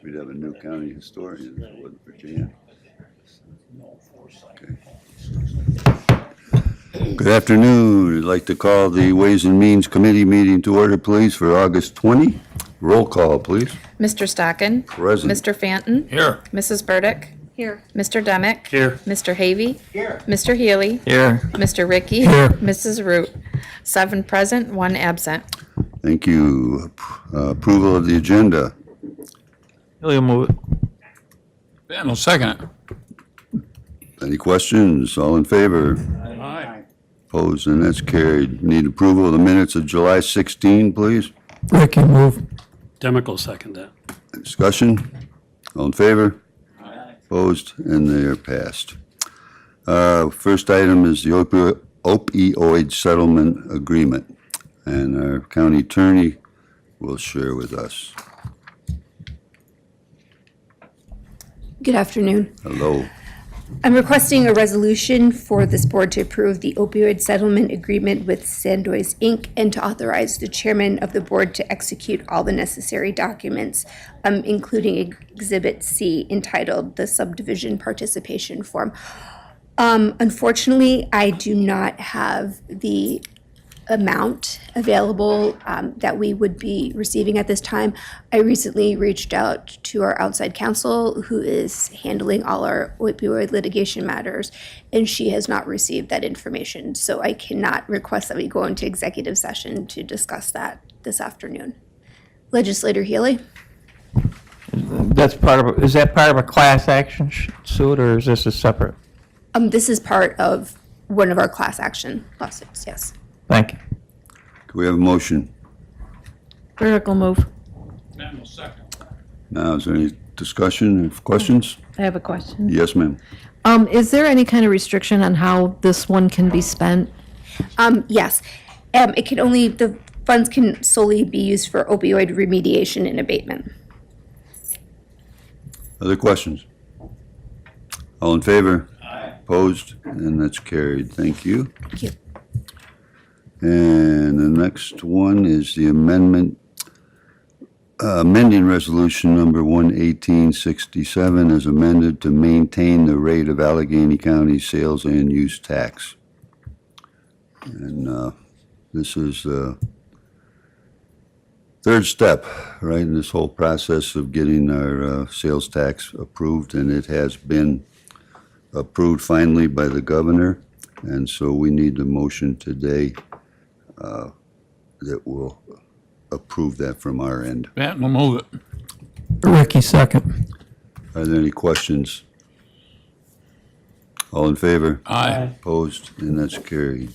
we'd have a new county historian if it wasn't for Jan. Okay. Good afternoon. I'd like to call the Ways and Means Committee meeting to order, please, for August 20. Roll call, please. Mr. Stockin. Present. Mr. Fanton. Here. Mrs. Burdick. Here. Mr. Demick. Here. Mr. Havey. Here. Mr. Healy. Here. Mr. Ricky. Here. Mrs. Root. 7 present, 1 absent. Thank you. Approval of the agenda. He'll move it. Ben will second it. Any questions? All in favor? Aye. Opposed, and that's carried. Need approval of the minutes of July 16, please. Ricky move. Demick will second that. Discussion? All in favor? Opposed, and they are passed. First item is the opioid settlement agreement, and our county attorney will share with us. Good afternoon. Hello. I'm requesting a resolution for this board to approve the opioid settlement agreement with Sandoz Inc. and to authorize the chairman of the board to execute all the necessary documents, including Exhibit C entitled the Subdivision Participation Form. Unfortunately, I do not have the amount available that we would be receiving at this time. I recently reached out to our outside counsel who is handling all our opioid litigation matters, and she has not received that information. So I cannot request that we go into executive session to discuss that this afternoon. Legislator Healy? That's part of, is that part of a class action suit, or is this a separate? This is part of one of our class action lawsuits, yes. Thank you. Can we have a motion? Burdick will move. Ben will second. Now, is there any discussion, questions? I have a question. Yes, ma'am. Is there any kind of restriction on how this one can be spent? Yes. It can only, the funds can solely be used for opioid remediation and abatement. Other questions? All in favor? Aye. Opposed, and that's carried. Thank you. Thank you. And the next one is the amendment, amending resolution number 11867 as amended to maintain the rate of Allegheny County sales and use tax. And this is the third step, right, in this whole process of getting our sales tax approved, and it has been approved finally by the governor. And so we need a motion today that will approve that from our end. Ben will move it. Ricky second. Are there any questions? All in favor? Aye. Opposed? And that's carried.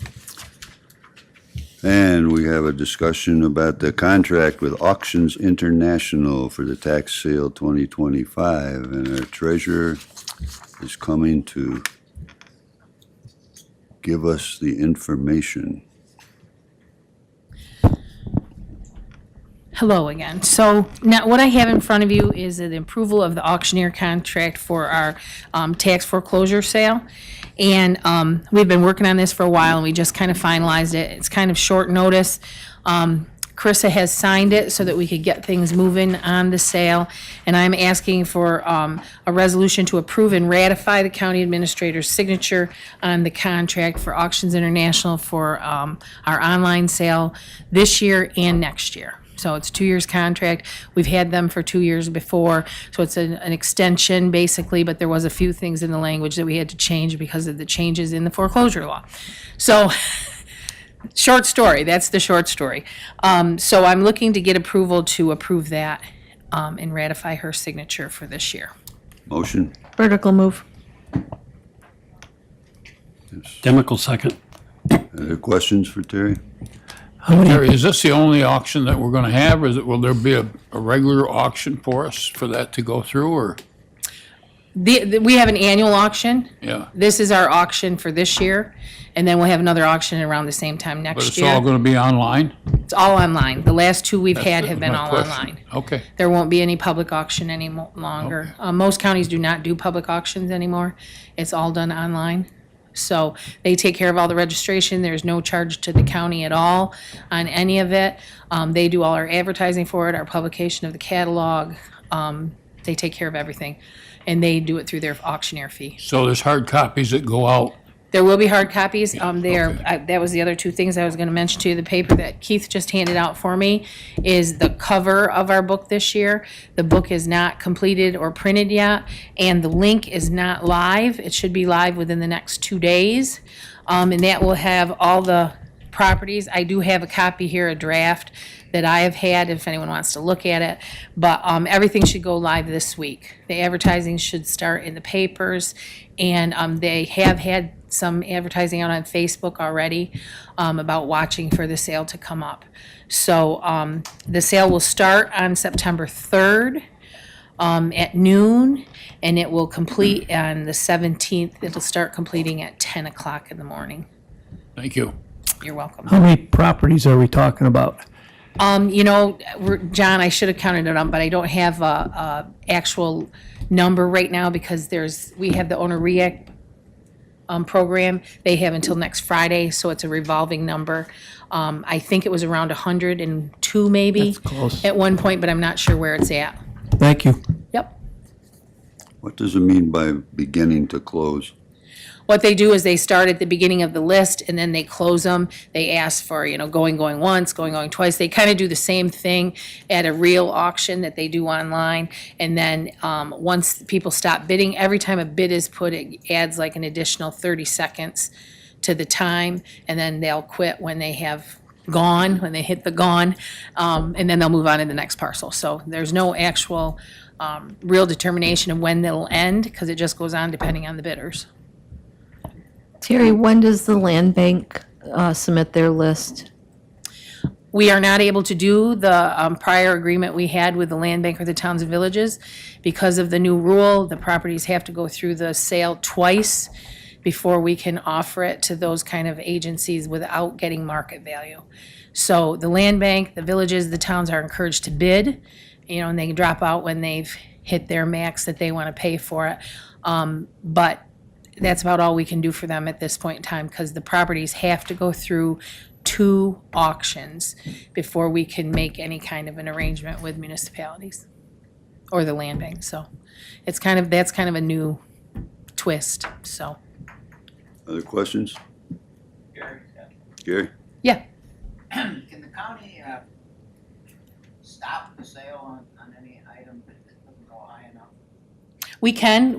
And we have a discussion about the contract with Auctions International for the tax sale 2025. And our treasurer is coming to give us the information. Hello again. So now what I have in front of you is the approval of the auctioneer contract for our tax foreclosure sale. And we've been working on this for a while, and we just kind of finalized it. It's kind of short notice. Carissa has signed it so that we could get things moving on the sale. And I'm asking for a resolution to approve and ratify the county administrator's signature on the contract for Auctions International for our online sale this year and next year. So it's 2 years contract. We've had them for 2 years before, so it's an extension basically, but there was a few things in the language that we had to change because of the changes in the foreclosure law. So, short story, that's the short story. So I'm looking to get approval to approve that and ratify her signature for this year. Motion? Burdick will move. Demick will second. Other questions for Terry? Terry, is this the only auction that we're gonna have, or will there be a regular auction for us for that to go through, or? We have an annual auction. Yeah, This is our auction for this year, and then we'll have another auction around the same time but next it's all year. gonna be online? It's all online. The last 2 we've had have been My all question. online. Okay, There won't be any public auction any longer. Most counties do not do public auctions anymore. It's all done online. So they take care of all the registration. There's no charge to the county at all on any of it. They do all our advertising for it, our publication of the catalog, They take care of everything, and they do it through their auctioneer fee. So there's hard copies that go out. There will be hard copies. That was the other two things I was gonna mention to you. The paper that Keith just handed out for me is the cover of our book this year. The book is not completed or printed yet, and the link is not live. It should be live within the next 2 days. And that will have all the properties. I do have a copy here, a draft that I have had, if anyone wants to look at it. But everything should go live this week. The advertising should start in the papers, and they have had some advertising out on Facebook already about watching for the sale to come up. So the sale will start on September 3rd at noon, and it will complete on the 17th. It'll start completing at 10 o'clock in the morning. Thank you. You're welcome. How many properties are we talking about? John, I should have counted it up, but I don't have a actual number right now because we have the owner REACT program. They have until next Friday, so it's a revolving number. I think it was around 102 maybe That's close. at one point, but I'm not sure where it's at. Thank you. Yep. What does it mean by beginning to close? What they do is they start at the beginning of the list and then they close them. They ask for, going once, going twice. They kind of do the same thing at a real auction that they do online. And then once people stop bidding, every time a bid is put, it adds like an additional 30 seconds to the time. And then they'll quit when they have gone, when they hit the gone. And then they'll move on to the next parcel. So there's no actual real determination of when they'll end because it just goes on depending on the bidders. Terry, when does the land bank submit their list? We are not able to do the prior agreement we had with the land bank or the towns and villages. Because of the new rule, the properties have to go through the sale twice before we can offer it to those kind of agencies without getting market value. So the land bank, the villages, the towns are encouraged to bid, and they can drop out when they've hit their max that they want to pay for it. But that's about all we can do for them at this point in time because the properties have to go through 2 auctions before we can make any kind of an arrangement with municipalities or the land bank. So that's kind of a new twist. So Other questions? Gary? yeah, Can the county stop the sale on any item that doesn't go high enough? we can.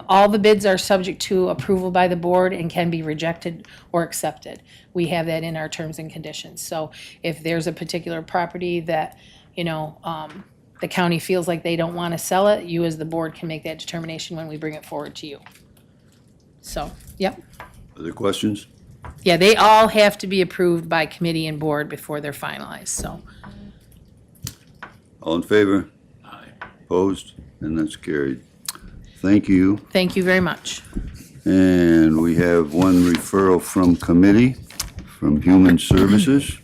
All the bids are subject to approval by the board and can be rejected or accepted. We have that in our terms and conditions. So if there's a particular property that, the county feels like they don't want to sell it, you as the board can make that determination when we bring it forward to you. So, yep. Other questions? Yeah, they all have to be approved by committee and board before they're finalized, so. All in favor? Aye. Opposed? And that's carried. Thank you. Thank you very much. And we have one referral from committee, from Human Services.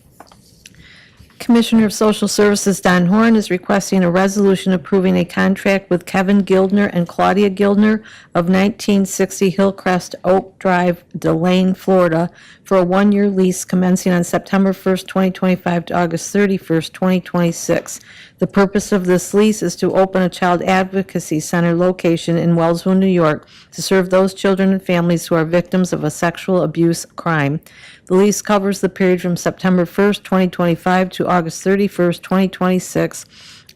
Commissioner of Social Services Don Horn is requesting a resolution approving a contract with Kevin Gildner and Claudia Gildner of 1960 Hillcrest Oak Drive, Delane, Florida, for a 1-year lease commencing on September 1st, 2025 to August 31st, 2026. The purpose of this lease is to open a child advocacy center location in Wellsville, New York, to serve those children and families who are victims of a sexual abuse crime. The lease covers the period from September 1st, 2025 to August 31st, 2026,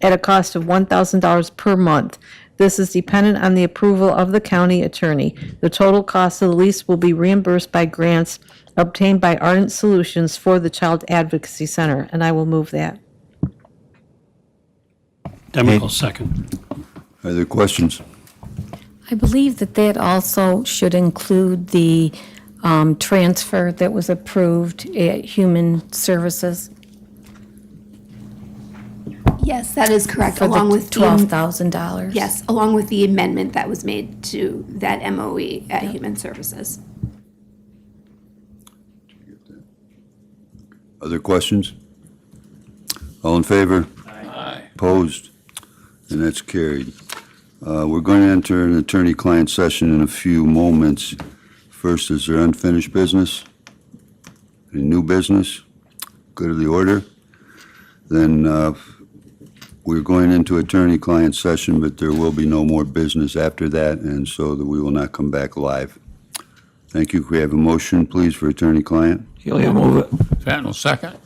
at a cost of $1,000 per month. This is dependent on the approval of the county attorney. The total cost of the lease will be reimbursed by grants obtained by Ardent Solutions for the Child Advocacy Center, and I will move that. Demical second. Are there questions? I believe that also should include the transfer that was approved at Human Services Yes, that is correct, for along the with the, $12,000. yes, along with the amendment that was made to that MOE at Human Services. Other questions? All in favor? Aye. Opposed? And that's carried. We're going to enter an attorney-client session in a few moments. First, is there unfinished business? Any new business? Good of the order? Then we're going into attorney-client session, but there will be no more business after that, and so that we will not come back live. Thank you. Can we have a motion, please, for attorney-client? Healy will move it. Patton will second.